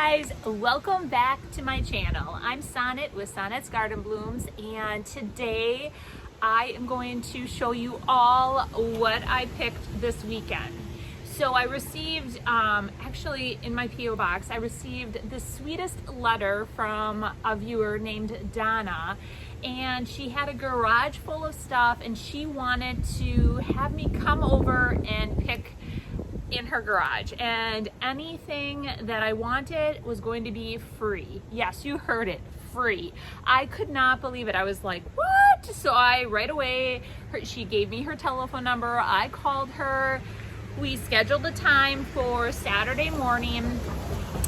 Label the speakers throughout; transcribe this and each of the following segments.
Speaker 1: guys, welcome back to my channel. I'm Sonnet with Sonnet's Garden Blooms, and today I am going to show you all what I picked this weekend. So I received, actually in my P.O. box, I received the sweetest letter from a viewer named Donna, and she had a garage full of stuff and she wanted to have me come over and pick in her garage, and anything that I wanted was going to be free. Yes, you heard it, free. I could not believe it. I was like, what? So I right away, she gave me her telephone number. I called her. We scheduled a time for Saturday morning,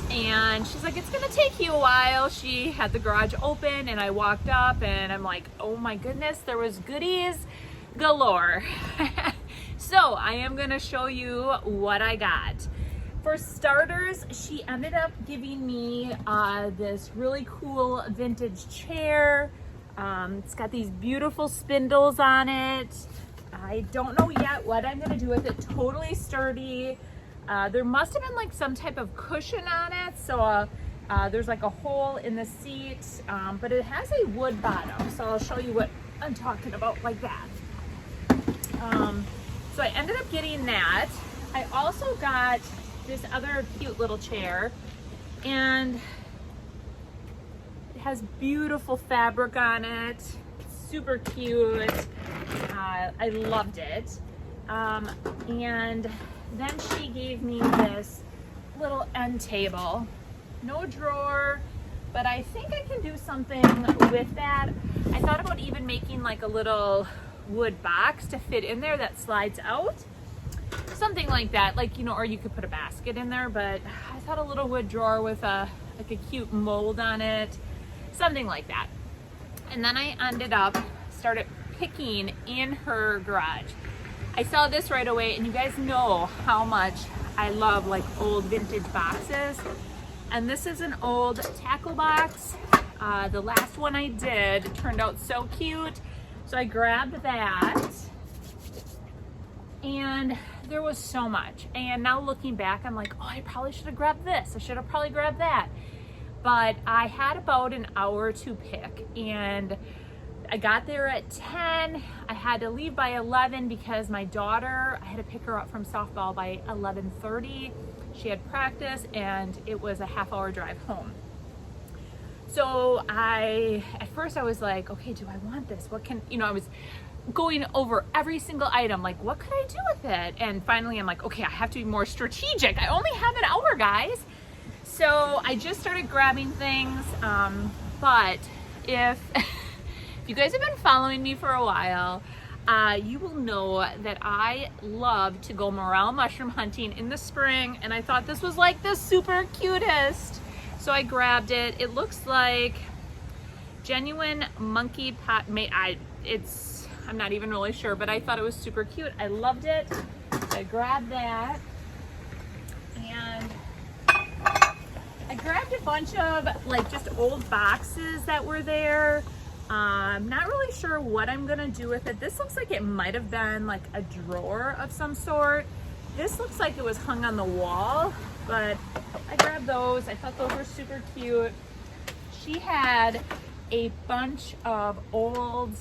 Speaker 1: and she's like, it's gonna take you a while. She had the garage open and I walked up and I'm like, oh my goodness, there was goodies galore. So I am gonna show you what I got. For starters, she ended up giving me this really cool vintage chair. It's got these beautiful spindles on it. I don't know yet what I'm gonna do with it. Totally sturdy. There must have been like some type of cushion on it. So there's like a hole in the seat, but it has a wood bottom. So I'll show you what I'm talking about like that. So I ended up getting that. I also got this other cute little chair, and it has beautiful fabric on it. It's super cute. I loved it. And then she gave me this little end table. No drawer, but I think I can do something with that. I thought about even making like a little wood box to fit in there that slides out, something like that, like, you know, or you could put a basket in there, but I thought a little wood drawer with a cute mold on it, something like that. And then I ended up started picking in her garage. I saw this right away, and you guys know how much I love like old vintage boxes, and this is an old tackle box. The last one I did turned out so cute. So I grabbed that, and there was so much. And now looking back, I'm like, oh, I probably should have grabbed this. I should have probably grabbed that. But I had about an hour to pick, and I got there at 10. I had to leave by 11 because my daughter, I had to pick her up from softball by 11:30. She had practice, and it was a half-hour drive home. So at first I was like, okay, do I want this? What can, you know, I was going over every single item, like what could I do with it? And finally I'm like, okay, I have to be more strategic. I only have an hour, guys. So I just started grabbing things. But if you guys have been following me for a while, you will know that I love to go morel mushroom hunting in the spring, and I thought this was like the super cutest. So I grabbed it. It looks like genuine monkey pot. I'm not even really sure, but I thought it was super cute. I loved it. I grabbed that, and I grabbed a bunch of like just old boxes that were there. I'm not really sure what I'm gonna do with it. This looks like it might have been like a drawer of some sort. This looks like it was hung on the wall, but I grabbed those. I thought those were super cute. She had a bunch of old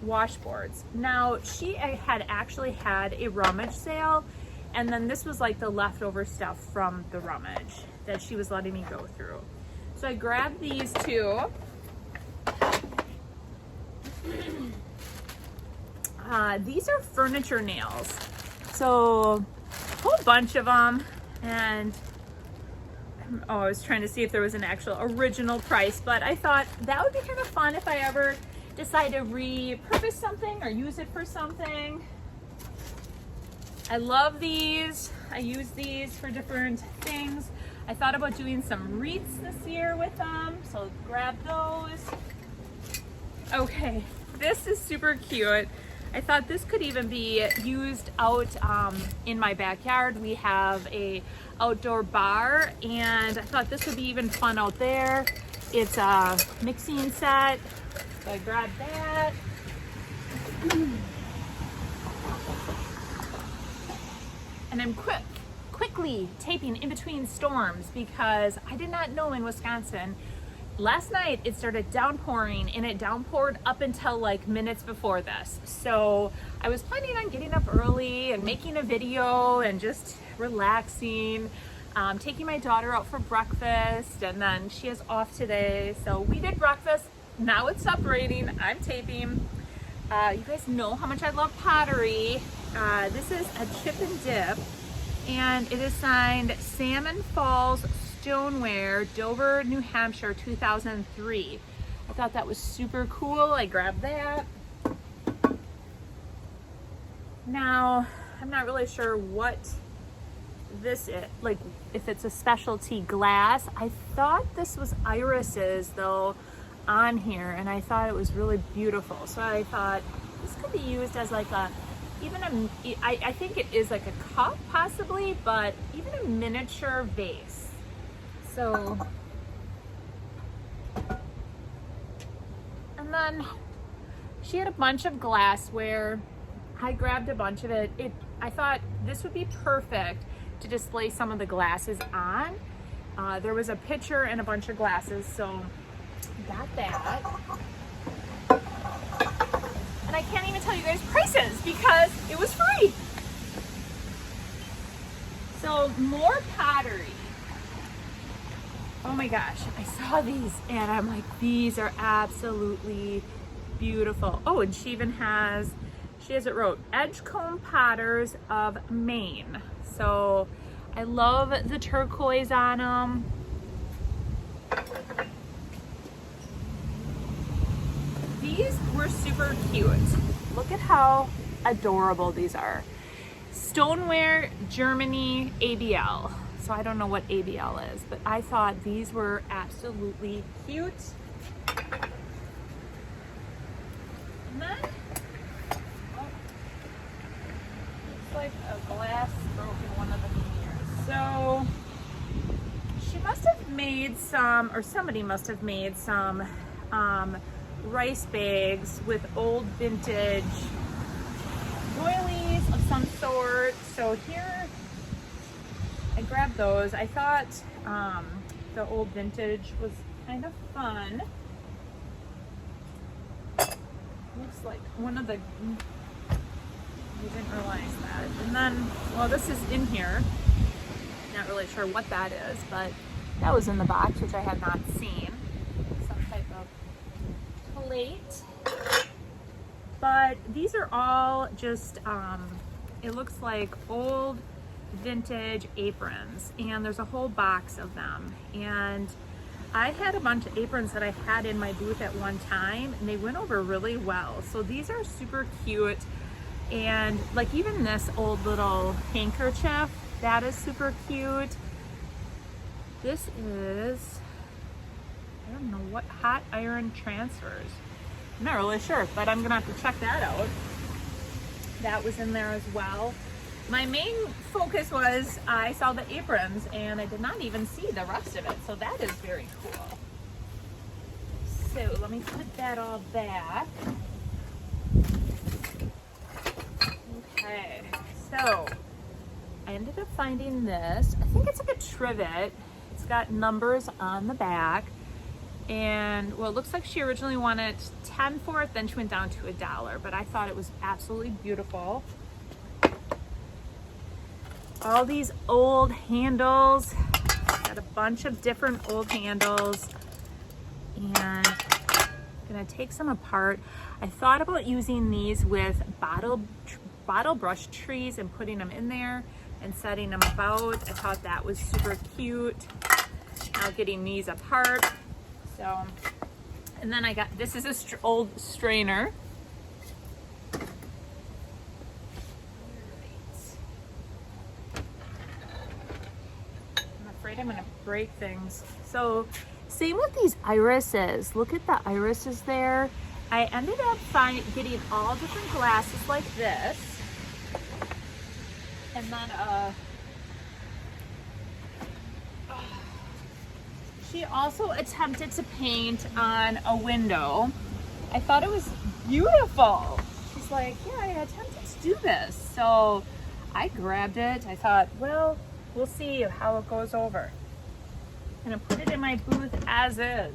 Speaker 1: washboards. Now, she had actually had a rummage sale, and then this was like the leftover stuff from the rummage that she was letting me go through. So I grabbed these two. These are furniture nails. So a whole bunch of them, and I was trying to see if there was an actual original price, but I thought that would be kind of fun if I ever decide to repurpose something or use it for something. I love these. I use these for different things. I thought about doing some wreaths this year with them, so grab those. Okay, this is super cute. I thought this could even be used out in my backyard. We have a outdoor bar, and I thought this would be even fun out there. It's a mixing set, so I grabbed that. And I'm quick quickly taping in between storms because I did not know in Wisconsin. Last night it started downpouring, and it downpoured up until like minutes before this. So I was planning on getting up early and making a video and just relaxing, taking my daughter out for breakfast, and then she is off today. So we did breakfast. Now it's separating. I'm taping. You guys know how much I love pottery. This is a chip and dip, and it is signed Salmon Falls Stoneware, Dover, New Hampshire, 2003. I thought that was super cool. I grabbed that. Now, I'm not really sure what this is, like if it's a specialty glass. I thought this was irises though on here, and I thought it was really beautiful. So I thought this could be used as like a, I think it is like a cup possibly, but even a miniature vase. So, and then she had a bunch of glassware. I grabbed a bunch of it. I thought this would be perfect to display some of the glasses on. There was a pitcher and a bunch of glasses, so got that. And I can't even tell you guys prices because it was free. So more pottery. Oh my gosh, I saw these and I'm like, these are absolutely beautiful. Oh, and she even has, it wrote Edgecombe Potters of Maine. So I love the turquoise on them. These were super cute. Look at how adorable these are. Stoneware, Germany, ABL. So I don't know what ABL is, but I thought these were absolutely cute. And then, oh, looks like a glass broke in one of the mirrors. So she must have made some, or somebody must have made some rice bags with old vintage doilies of some sort. So here, I grabbed those. I thought the old vintage was kind of fun. Looks like one of the, I didn't realize that. And then, well, this is in here. Not really sure what that is, but that was in the box, which I had not seen. Some type of plate. But these are all just, it looks like old vintage aprons, and there's a whole box of them. And I had a bunch of aprons that I had in my booth at one time, and they went over really well. So these are super cute. And like even this old little handkerchief, that is super cute. This is, I don't know what, hot iron transfers. I'm not really sure, but I'm gonna have to check that out. That was in there as well. My main focus was I saw the aprons and I did not even see the rest of it. So that is very cool. So let me put that all back. Okay, so I ended up finding this. I think it's like a trivet. It's got numbers on the back. And well, it looks like she originally wanted 10 for it, then she went down to $1, but I thought it was absolutely beautiful. All these old handles, got a bunch of different old handles, and I'm gonna take some apart. I thought about using these with bottle brush trees and putting them in there and setting them about. I thought that was super cute. Now getting these apart. So, and then I got, this is a old strainer. I'm afraid I'm gonna break things. So, same with these irises. Look at the irises there. I ended up getting all different glasses like this. And then, she also attempted to paint on a window. I thought it was beautiful. She's like, yeah, I attempted to do this. So I grabbed it. I thought, well, we'll see how it goes over. I'm gonna put it in my booth as is.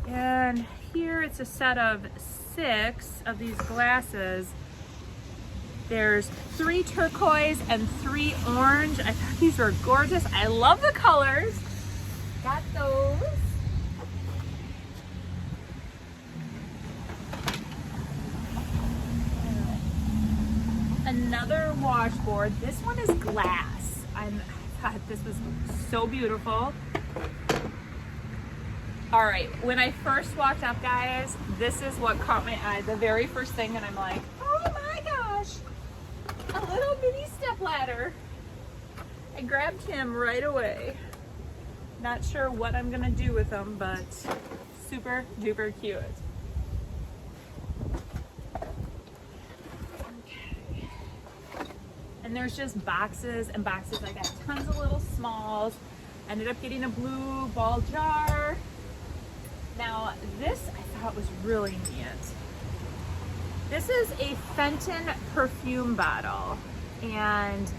Speaker 1: And here it's a set of 6 of these glasses. There's 3 turquoise and 3 orange. I thought these were gorgeous. I love the colors. Got those. Another washboard. This one is glass. I thought this was so beautiful. All right, when I first walked up, guys, this is what caught my eye. The very first thing, and I'm like, oh my gosh, a little mini step ladder. I grabbed him right away. Not sure what I'm gonna do with him, but super duper cute. Okay. And there's just boxes and boxes. I got tons of little smalls. Ended up getting a blue ball jar. Now this I thought was really neat. This is a Fenton perfume bottle, and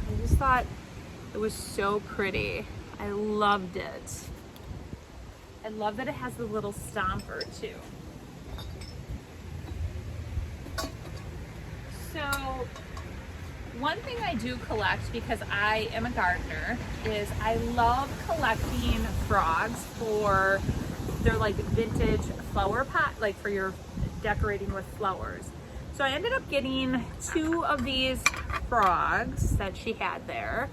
Speaker 1: I just thought it was so pretty. I loved it. I love that it has the little stomper too. So one thing I do collect, because I am a gardener, is I love collecting frogs for their like vintage flower pot, like for your decorating with flowers. So I ended up getting 2 of these frogs that she had there,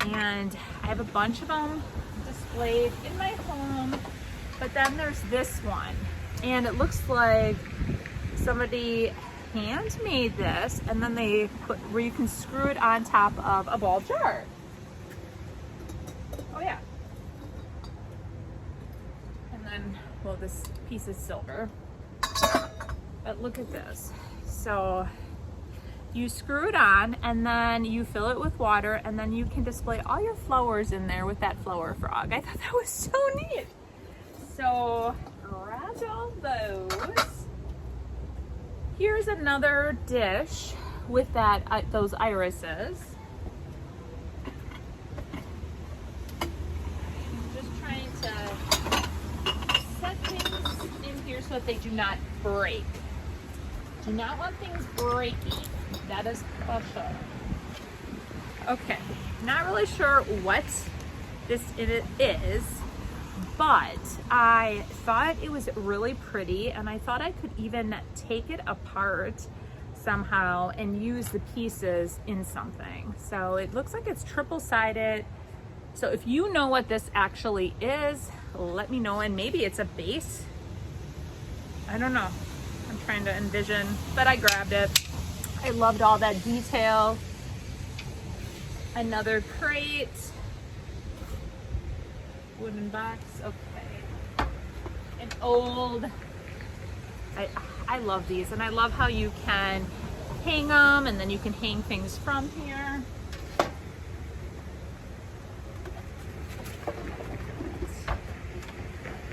Speaker 1: and I have a bunch of them displayed in my home. But then there's this one, and it looks like somebody handmade this, and then they put where you can screw it on top of a ball jar. Oh yeah. And then, well, this piece is silver, but look at this. So you screw it on, and then you fill it with water, and then you can display all your flowers in there with that flower frog. I thought that was so neat. So grabbed all those. Here's another dish with that those irises. I'm just trying to set things in here so that they do not break. Do not want things breaking. That is for sure. Okay, not really sure what this is, but I thought it was really pretty, and I thought I could even take it apart somehow and use the pieces in something. So it looks like it's triple-sided. So if you know what this actually is, let me know, and maybe it's a base. I don't know. I'm trying to envision, but I grabbed it. I loved all that detail. Another crate. Wooden box, okay. An old, I love these, and I love how you can hang them, and then you can hang things from here.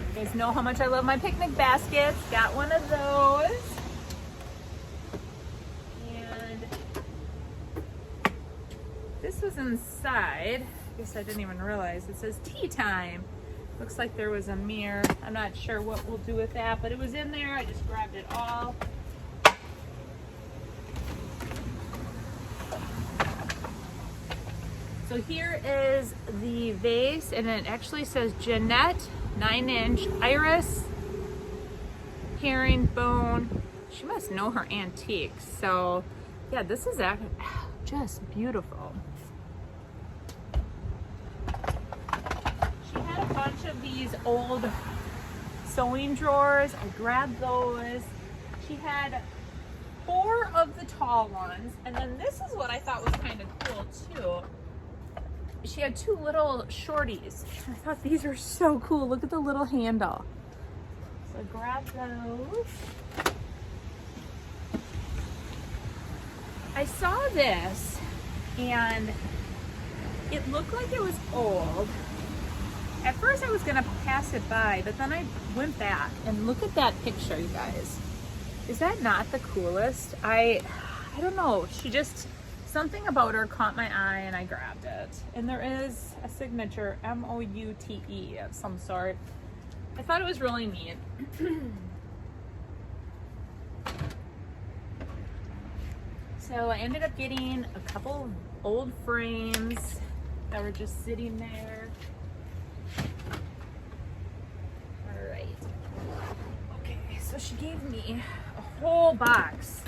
Speaker 1: You guys know how much I love my picnic baskets. Got one of those. And this was inside. I guess I didn't even realize. It says tea time. Looks like there was a mirror. I'm not sure what we'll do with that, but it was in there. I just grabbed it all. So here is the vase, and it actually says Jeanette 9-inch iris, herringbone. She must know her antiques. So yeah, this is actually just beautiful. She had a bunch of these old sewing drawers. I grabbed those. She had 4 of the tall ones, and then this is what I thought was kind of cool too. She had 2 little shorties. I thought these are so cool. Look at the little handle. So grab those. I saw this, and it looked like it was old. At first I was gonna pass it by, but then I went back and look at that picture, you guys. Is that not the coolest? I I don't know, she just, something about her caught my eye and I grabbed it. And there is a signature, M-O-U-T-E of some sort. I thought it was really neat. So I ended up getting a couple old frames that were just sitting there. All right. Okay, so she gave me a whole box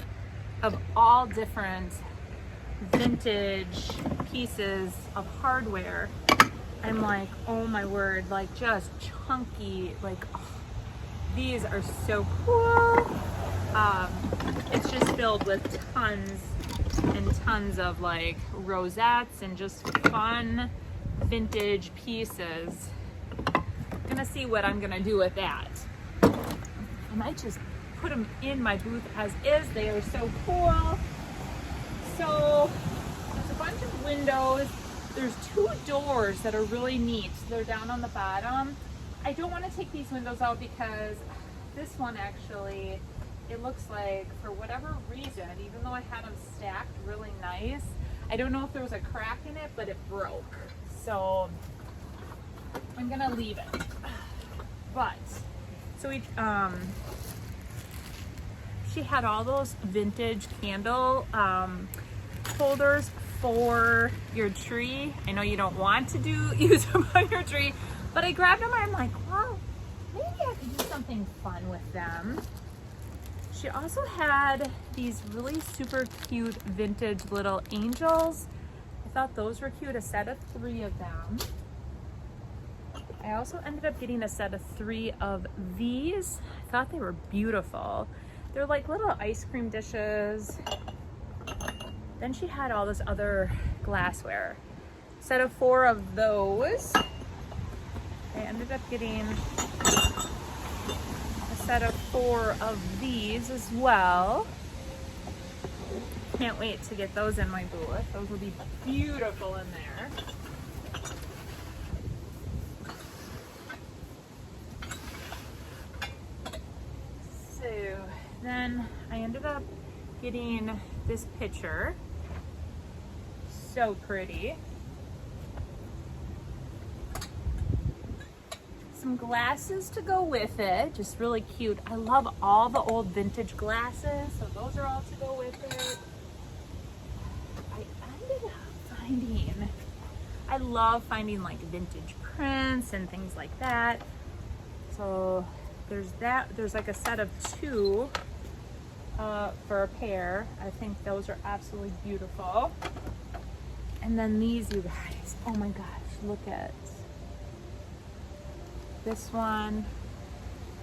Speaker 1: of all different vintage pieces of hardware. I'm like, oh my word, like just chunky, like, oh, these are so cool. It's just filled with tons and tons of like rosettes and just fun vintage pieces. I'm gonna see what I'm gonna do with that. I might just put them in my booth as is. They are so cool. So there's a bunch of windows. There's 2 doors that are really neat. They're down on the bottom. I don't want to take these windows out because this one actually, it looks like for whatever reason, even though I had them stacked really nice, I don't know if there was a crack in it, but it broke. So I'm gonna leave it. But so she had all those vintage candle holders for your tree. I know you don't want to use them on your tree, but I grabbed them and I'm like, wow, maybe I could do something fun with them. She also had these really super cute vintage little angels. I thought those were cute, a set of 3 of them. I also ended up getting a set of 3 of these. I thought they were beautiful. They're like little ice cream dishes. Then she had all this other glassware. Set of 4 of those. I ended up getting a set of 4 of these as well. Can't wait to get those in my booth. Those will be beautiful in there. So then I ended up getting this picture. So pretty. Some glasses to go with it, just really cute. I love all the old vintage glasses, so those are all to go with it. I ended up finding, I love finding like vintage prints and things like that. So there's that, there's like a set of 2 for a pair. I think those are absolutely beautiful. And then these, you guys, oh my gosh, look at this one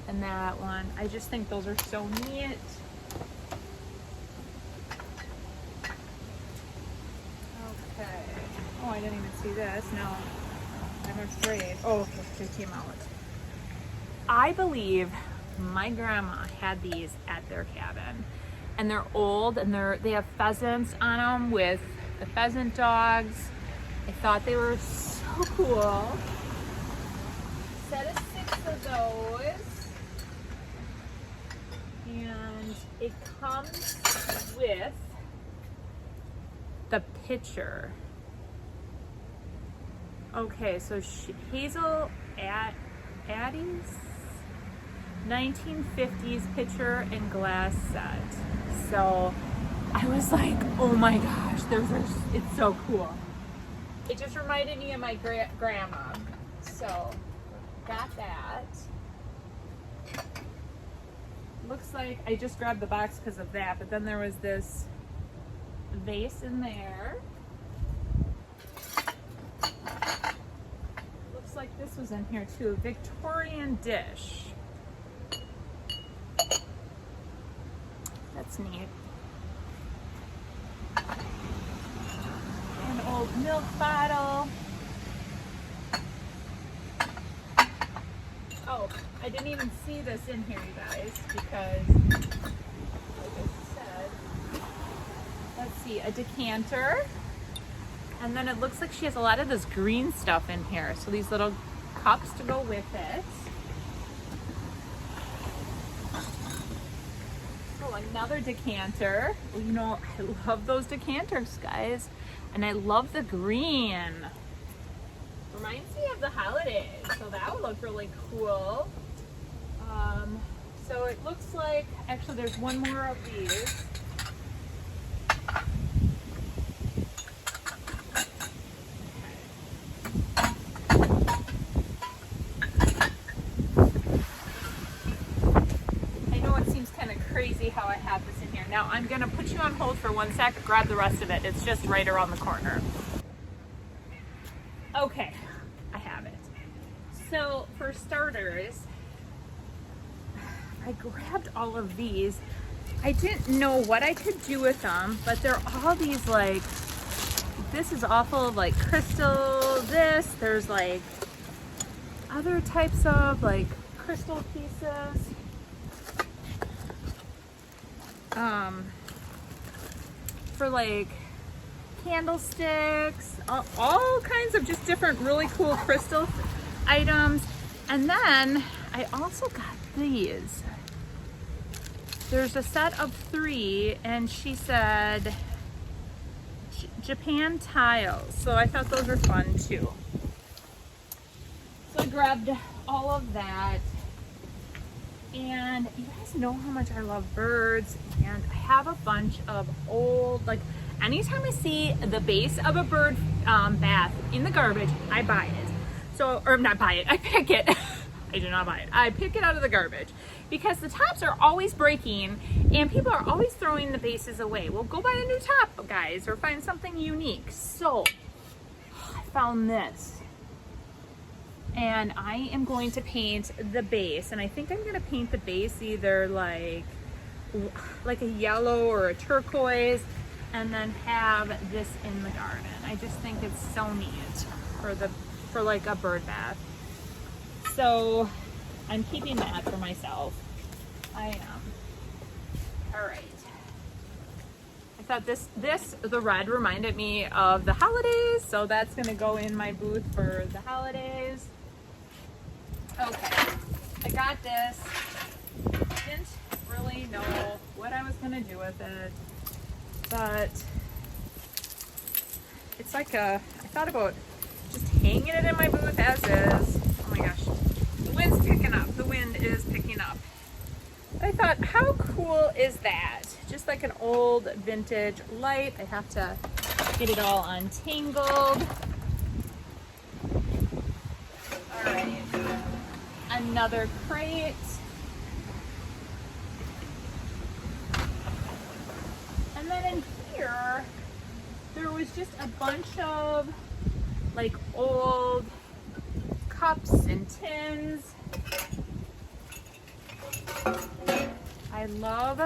Speaker 1: and that one. I just think those are so neat. Okay. Oh, I didn't even see this. No, I'm afraid. Oh, okay, they came out. I believe my grandma had these at their cabin, and they're old, and they have pheasants on them with the pheasant dogs. I thought they were so cool. Set of 6 of those, and it comes with the picture. Okay, so Hazel Addie's 1950s picture and glass set. So I was like, oh my gosh, it's so cool. It just reminded me of my grandma. So got that. Looks like I just grabbed the box because of that, but then there was this vase in there. Looks like this was in here too, Victorian dish. That's neat. An old milk bottle. Oh, I didn't even see this in here, you guys, because, like I said, let's see, a decanter. And then it looks like she has a lot of this green stuff in here. So these little cups to go with it. A another decanter. Well, you know, I love those decanters, guys. And I love the green. Reminds me of the holidays, so that would look really cool. So it looks like, actually there's one more of these. I know it seems kind of crazy how I have this in here. Now I'm gonna put you on hold for 1 sec, grab the rest of it. It's just right around the corner. Okay, I have it. So for starters, I grabbed all of these. I didn't know what I could do with them, but they're all these like, this is all full of like crystal, there's like other types of like crystal pieces. For like candlesticks, all kinds of just different really cool crystal items. And then I also got these. There's a set of 3 and she said Japan tiles. So I thought those were fun too. So I grabbed all of that. And you guys know how much I love birds, and I have a bunch of old, like anytime I see the base of a bird bath in the garbage, I buy it. So, or not buy it, I pick it. I do not buy it. I pick it out of the garbage because the tops are always breaking and people are always throwing the bases away. Well, go buy a new top, guys, or find something unique. So I found this. And I am going to paint the base, and I think I'm going to paint the base either like a yellow or a turquoise, and then have this in the garden. I just think it's so neat for like a bird bath. So I'm keeping that for myself. I am. All right. I thought the red reminded me of the holidays, so that's going to go in my booth for the holidays. Okay, I got this. Didn't really know what I was gonna do with it, but it's like I thought about just hanging it in my booth as is. Oh my gosh, the wind's picking up. The wind is picking up. I thought, how cool is that? Just like an old vintage light. I have to get it all untangled. All right. Another crate. And then in here, there was just a bunch of like old cups and tins. I love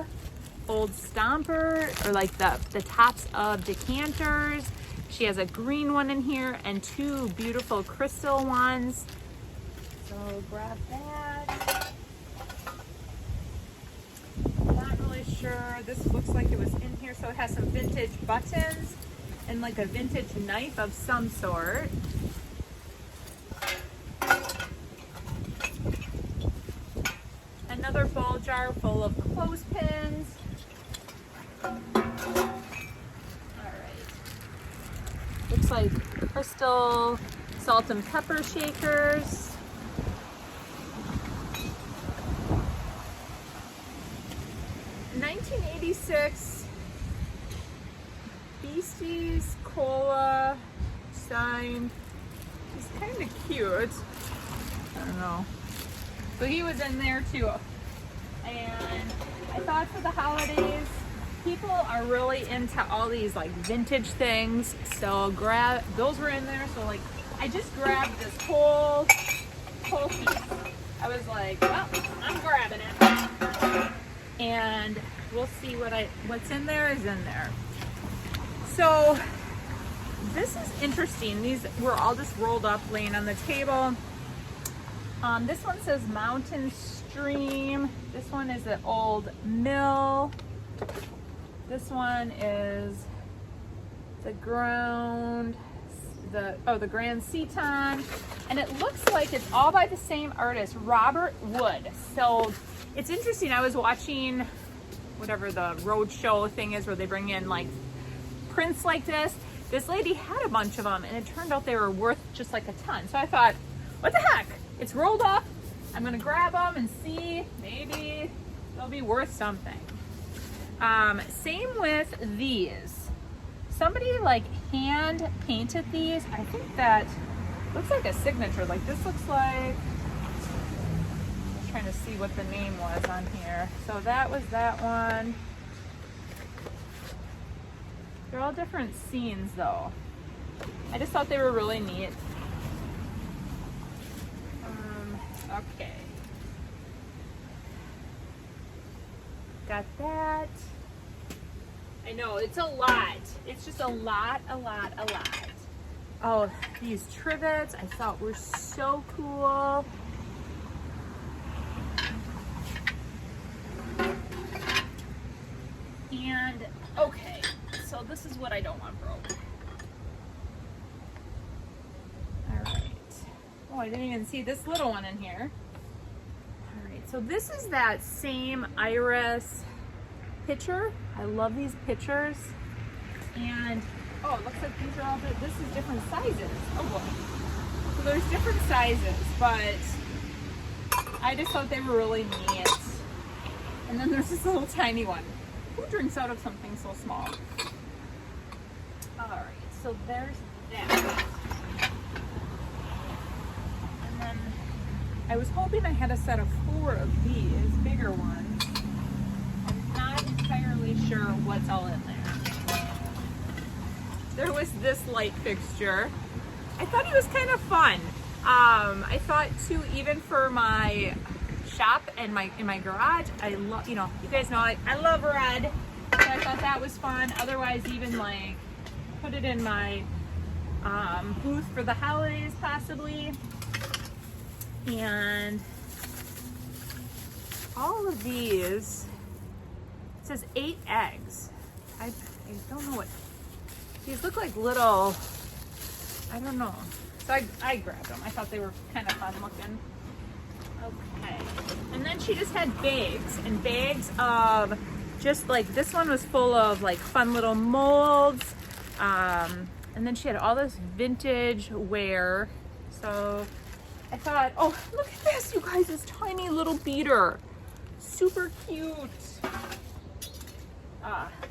Speaker 1: old stomper, or like the tops of decanters. She has a green one in here and 2 beautiful crystal ones. So grab that. Not really sure. This looks like it was in here. So it has some vintage buttons and like a vintage knife of some sort. Another ball jar full of clothespins. All right. Looks like crystal salt and pepper shakers. $19.86 Beasties Cola sign. He's kind of cute. I don't know. So he was in there too. And I thought for the holidays, people are really into all these like vintage things. So those were in there. So like I just grabbed this whole piece. I was like, well, I'm grabbing it. And we'll see what's in there is in there. So this is interesting. These were all just rolled up, laying on the table. This one says Mountain Stream. This one is an old mill. This one is the Grand Seton. And it looks like it's all by the same artist, Robert Wood. So it's interesting. I was watching whatever the road show thing is where they bring in like prints like this. This lady had a bunch of them and it turned out they were worth just like a ton. So I thought, what the heck? It's rolled up. I'm gonna grab them and see, maybe they'll be worth something. Same with these. Somebody like hand painted these. I think that looks like a signature. Like this looks like, I'm trying to see what the name was on here. So that was that one. They're all different scenes though. I just thought they were really neat. Okay. Got that. I know, it's a lot. It's just a lot. Oh, these trivets I thought were so cool. And, okay, so this is what I don't want broke. All right. Oh, I didn't even see this little one in here. All right, so this is that same iris pitcher. I love these pitchers. And, oh, it looks like these are all, this is different sizes. Oh boy. So there's different sizes, but I just thought they were really neat. And then there's this little tiny one. Who drinks out of something so small? All right, so there's that. And then I was hoping I had a set of 4 of these bigger ones. I'm not entirely sure what's all in there. There was this light fixture. I thought it was kind of fun. I thought too, even for my shop and in my garage, I love, you know, you guys know I love red, so I thought that was fun. Otherwise, even like put it in my booth for the holidays possibly. And all of these, it says 8 eggs. I don't know what these look like. Little, I don't know, so I grabbed them. I thought they were kind of fun looking. Okay, and then she just had bags and bags of just like, this one was full of like fun little molds, and then she had all this vintage wear. So I thought, oh, look at this, you guys, this tiny little beater, super cute.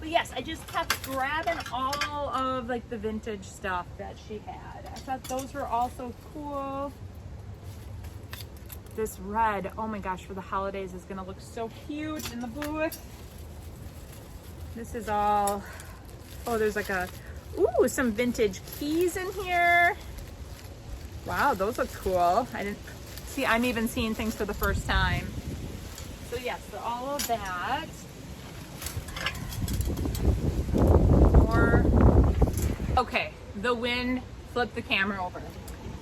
Speaker 1: But yes, I just kept grabbing all of like the vintage stuff that she had. I thought those were also cool. This red, oh my gosh, for the holidays is gonna look so cute in the booth. This is all, oh, there's like a, ooh, some vintage keys in here. Wow, those look cool. I didn't see, I'm even seeing things for the first time. So yes, so all of that. More. Okay, the wind flipped the camera over.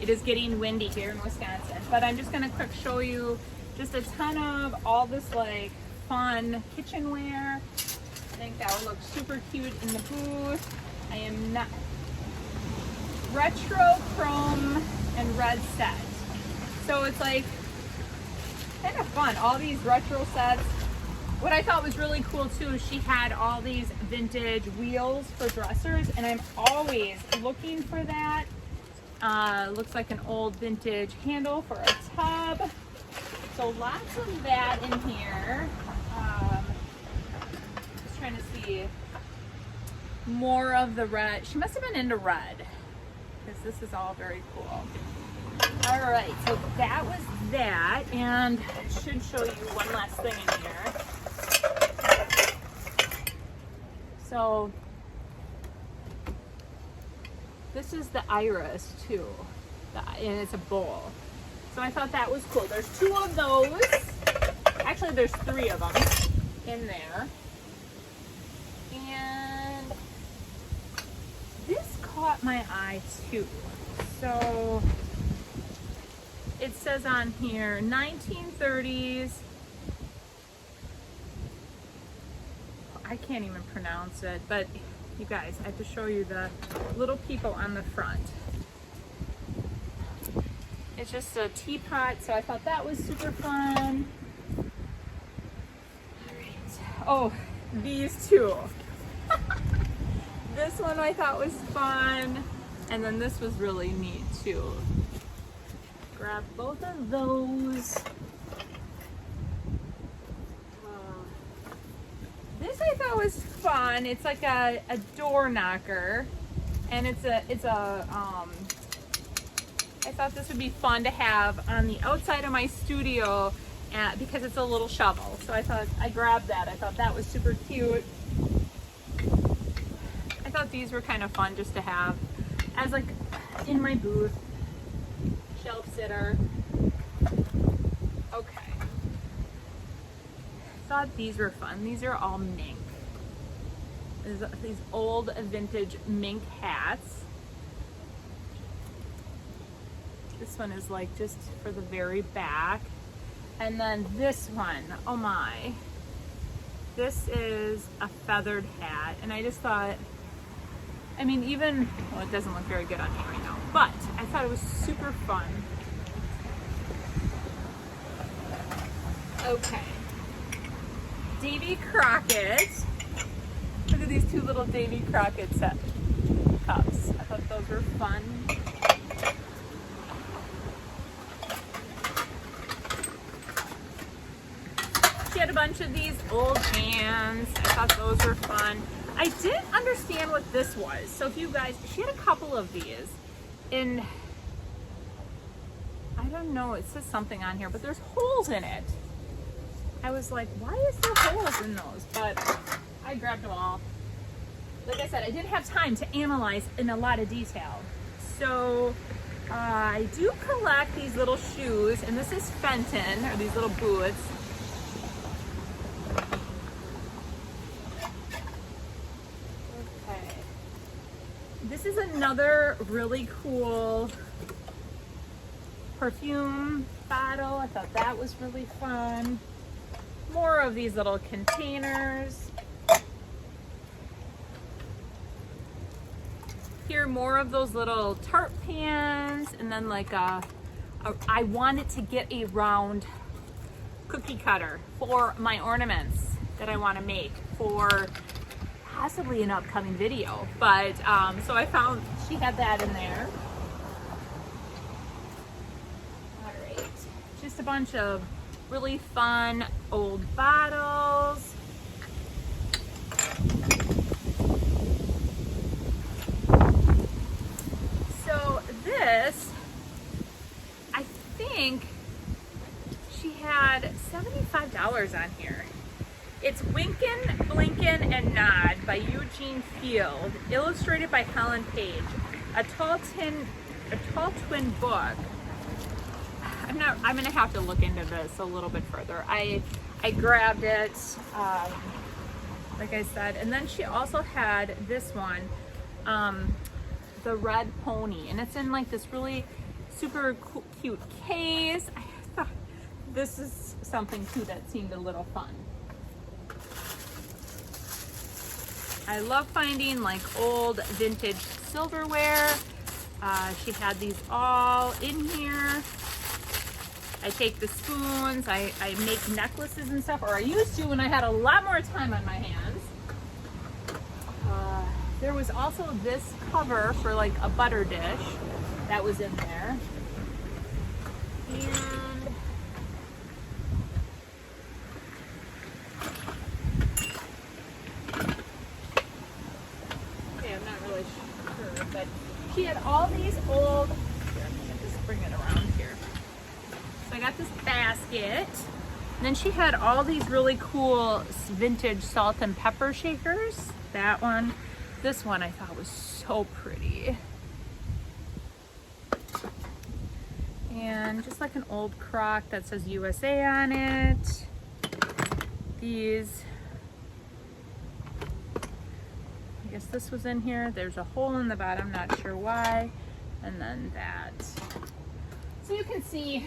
Speaker 1: It is getting windy here in Wisconsin, but I'm just gonna quick show you just a ton of all this like fun kitchenware. I think that would look super cute in the booth. I am not, retro chrome and red set. So it's like kind of fun, all these retro sets. What I thought was really cool too, she had all these vintage wheels for dressers, and I'm always looking for that. Looks like an old vintage handle for a tub. So lots of that in here. Just trying to see more of the red. She must have been into red, because this is all very cool. All right, so that was that, and I should show you one last thing in here. So this is the iris too, and it's a bowl. So I thought that was cool. There's 2 of those. Actually, there's 3 of them in there. And this caught my eye too. So it says on here 1930s. I can't even pronounce it, but you guys, I have to show you the little people on the front. It's just a teapot, so I thought that was super fun. All right. Oh, these two. This one I thought was fun, and then this was really neat too. Grab both of those. This I thought was fun. It's like a door knocker, and it's a I thought this would be fun to have on the outside of my studio because it's a little shovel. So I thought I grabbed that. I thought that was super cute. I thought these were kind of fun just to have as like in my booth, shelf sitter. Okay. Thought these were fun. These are all mink. These old vintage mink hats. This one is like just for the very back. And then this one, oh my. This is a feathered hat. And I just thought, I mean, even, well, it doesn't look very good on me right now, but I thought it was super fun. Okay. Davy Crockett. Look at these two little Davy Crockett set cups. I thought those were fun. She had a bunch of these old cans. I thought those were fun. I didn't understand what this was. So if you guys, she had a couple of these in, I don't know, it says something on here, but there's holes in it. I was like, why is there holes in those? But I grabbed them all. Like I said, I didn't have time to analyze in a lot of detail. So I do collect these little shoes, and this is Fenton, or these little boots. Okay. This is another really cool perfume bottle. I thought that was really fun. More of these little containers. Here, more of those little tart pans, and then like I wanted to get a round cookie cutter for my ornaments that I want to make for possibly an upcoming video. But so I found she had that in there. All right, just a bunch of really fun old bottles. So this, I think she had $75 on here. It's Winkin', Blinkin', and Nod by Eugene Field, illustrated by Helen Page. A tall twin book. I'm gonna have to look into this a little bit further. I grabbed it, like I said, and then she also had this one, the Red Pony, and it's in like this really super cute case. I thought this is something too that seemed a little fun. I love finding like old vintage silverware. She had these all in here. I take the spoons, I make necklaces and stuff, or I used to when I had a lot more time on my hands. There was also this cover for like a butter dish that was in there. And okay, I'm not really sure, but she had all these old, here, I'm gonna just bring it around here. So I got this basket, and then she had all these really cool vintage salt and pepper shakers. That one. This one I thought was so pretty. And just like an old crock that says USA on it. These, I guess this was in here. There's a hole in the bottom, not sure why. And then that. So you can see,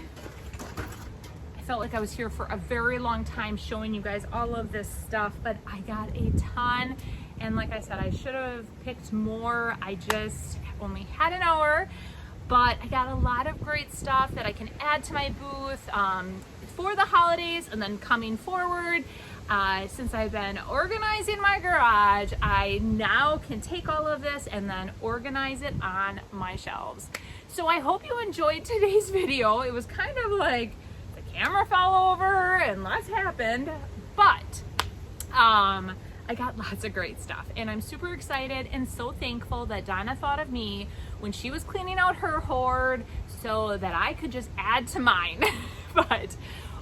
Speaker 1: I felt like I was here for a very long time showing you guys all of this stuff, but I got a ton. And like I said, I should have picked more. I just only had an hour, but I got a lot of great stuff that I can add to my booth for the holidays and then coming forward. Since I've been organizing my garage, I now can take all of this and then organize it on my shelves. So I hope you enjoyed today's video. It was kind of like the camera fell over and lots happened, but I got lots of great stuff, and I'm super excited and so thankful that Donna thought of me when she was cleaning out her hoard so that I could just add to mine. But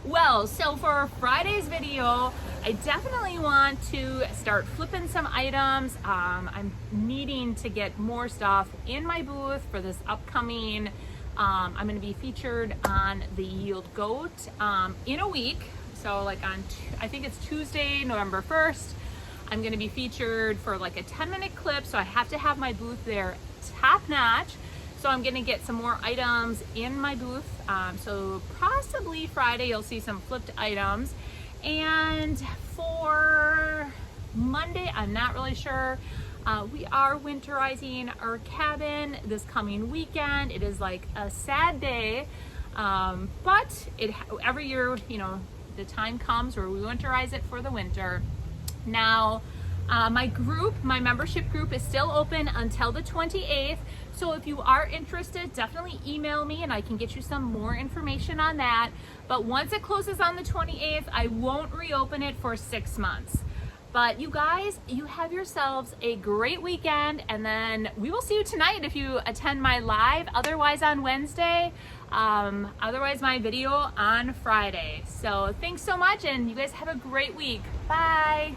Speaker 1: well, so for Friday's video, I definitely want to start flipping some items. I'm needing to get more stuff in my booth for this upcoming, I'm going to be featured on the Yield Goat in a week. So like on, I think it's Tuesday, November 1st, I'm going to be featured for like a 10-minute clip. So I have to have my booth there top notch. So I'm going to get some more items in my booth. So possibly Friday you'll see some flipped items. And for Monday, I'm not really sure. We are winterizing our cabin this coming weekend. It is like a sad day, but every year, you know, the time comes where we winterize it for the winter. Now, my membership group is still open until the 28th. So if you are interested, definitely email me and I can get you some more information on that. But once it closes on the 28th, I won't reopen it for 6 months. But you guys, you have yourselves a great weekend, and then we will see you tonight if you attend my live, otherwise on Wednesday, otherwise my video on Friday. So thanks so much, and you guys have a great week. Bye.